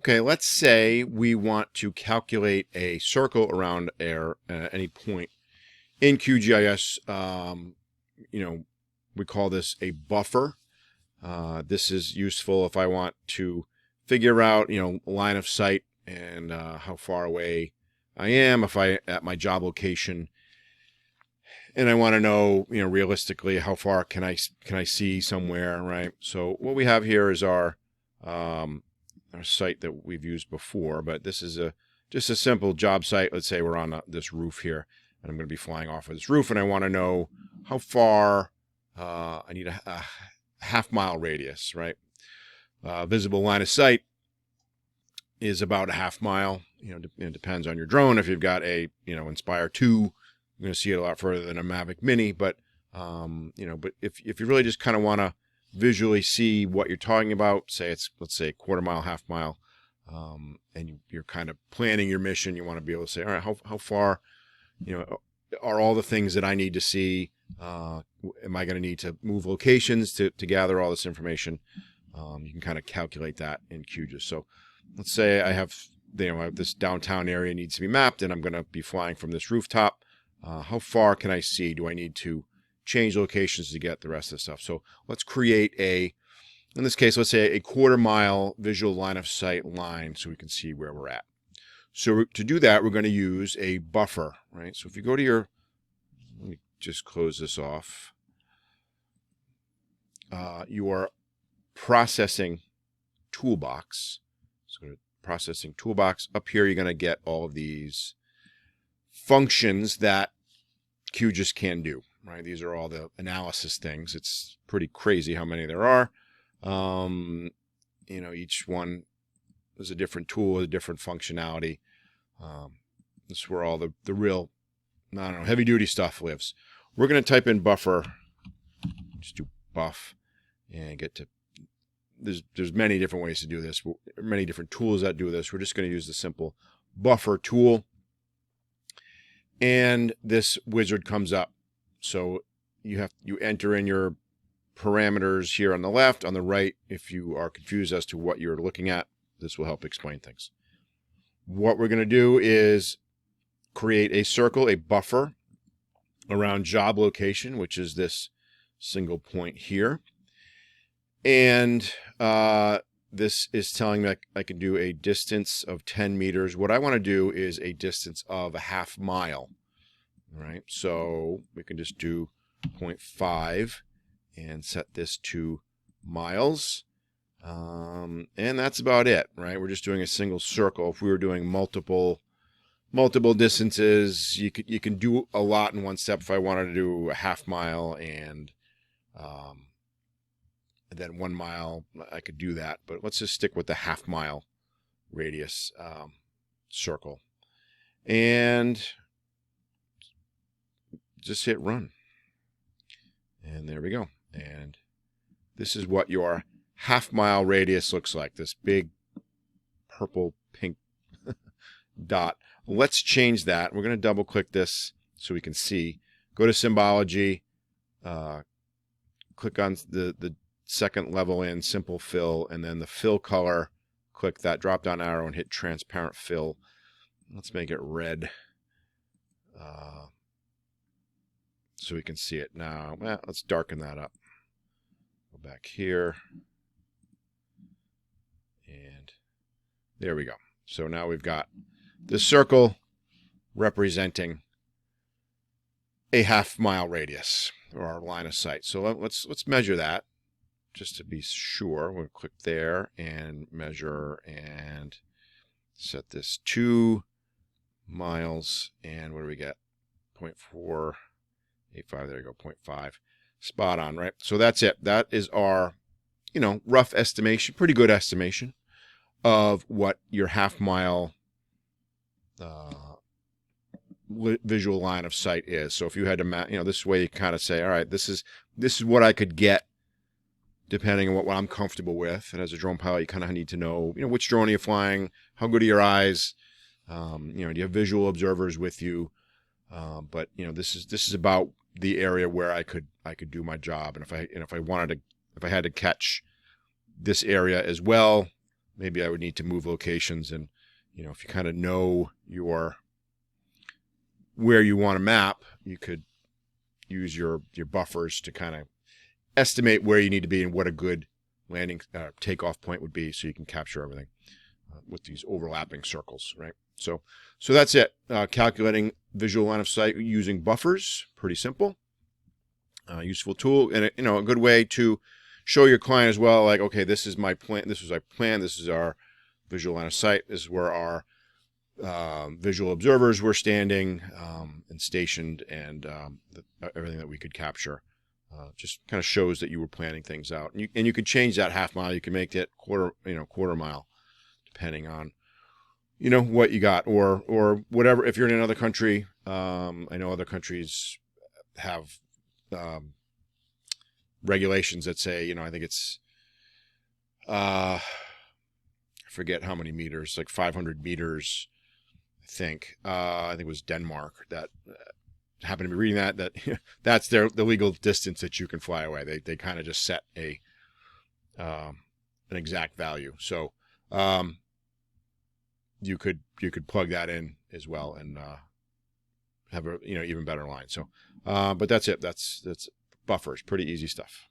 Okay, let's say we want to calculate a circle around any point in QGIS. We call this a buffer. This is useful if I want to figure out, line of sight and how far away I am if I at my job location, and I want to know, realistically how far can I see somewhere, right? So what we have here is our site that we've used before, but this is just a simple job site. Let's say we're on this roof here, and I'm going to be flying off of this roof, and I want to know how far. I need a half-mile radius, right? Visible line of sight is about a half mile. It depends on your drone. If you've got a Inspire 2, you're going to see it a lot further than a Mavic Mini. But but if you really just kind of want to visually see what you're talking about, let's say a quarter mile, half mile, and you're kind of planning your mission, you want to be able to say, all right, how far, are all the things that I need to see? Am I going to need to move locations to gather all this information? You can kind of calculate that in QGIS. So let's say I have this downtown area needs to be mapped, and I'm going to be flying from this rooftop. How far can I see? Do I need to change locations to get the rest of the stuff? So let's create in this case, let's say a quarter mile visual line of sight line so we can see where we're at. So to do that, we're going to use a buffer, right? So if you go to let me just close this off. Your processing toolbox. So go to processing toolbox. Up here, you're going to get all of these functions that QGIS can do, right? These are all the analysis things. It's pretty crazy how many there are. Each one is a different tool with a different functionality. This is where all the real, heavy duty stuff lives. We're going to type in buffer, just do buff, and get to, there's many different ways to do this, many different tools that do this. We're just going to use the simple buffer tool, and this wizard comes up. So you enter in your parameters here on the left. On the right, if you are confused as to what you're looking at, this will help explain things. What we're going to do is create a circle, a buffer around job location, which is this single point here. And this is telling me I can do a distance of 10 meters. What I want to do is a distance of a half mile, right? So we can just do 0.5 and set this to miles. And that's about it, right? We're just doing a single circle. If we were doing multiple distances, you can do a lot in one step. If I wanted to do a half mile and then 1 mile, I could do that. But let's just stick with the half mile radius circle, and just hit run. And there we go. And this is what your half mile radius looks like, this big purple pink dot. Let's change that. We're going to double click this so we can see. Go to symbology, click on the second level in simple fill, and then the fill color, click that drop down arrow and hit transparent fill. Let's make it red so we can see it now. Let's darken that up. Go back here. And there we go. So now we've got this circle representing a half mile radius, or our line of sight. So let's measure that just to be sure. We'll click there and measure and set this 2 miles. And what do we get? 0.485. There you go, 0.5. Spot on, right? So that's it. That is our, rough estimation, pretty good estimation of what your half mile visual line of sight is. So if you had to map, this way you kind of say, all right, this is what I could get depending on what I'm comfortable with. And as a drone pilot, you kind of need to know, which drone are you flying? How good are your eyes? Do you have visual observers with you? But this is about the area where I could do my job. And if I had to catch this area as well, maybe I would need to move locations, and if you kind of know where you want to map, you could use your buffers to kind of estimate where you need to be and what a good landing takeoff point would be, so you can capture everything with these overlapping circles, right? So that's it. Calculating visual line of sight using buffers, pretty simple. Useful tool, and a good way to show your client as well, like, okay, this is my plan, this is our plan, this is our visual line of sight, this is where our visual observers were standing and stationed, and everything that we could capture. Just kind of shows that you were planning things out, and you could change that half mile. You can make it quarter mile, depending on what you got, or whatever. If you're in another country, I know other countries have regulations that say, I think it's I forget how many meters, like 500 meters. I think it was Denmark that happened to be reading that that's the legal distance that you can fly away. They kind of just set an exact value. So you could plug that in as well and have a even better line. So but that's it. That's buffers. Pretty easy stuff.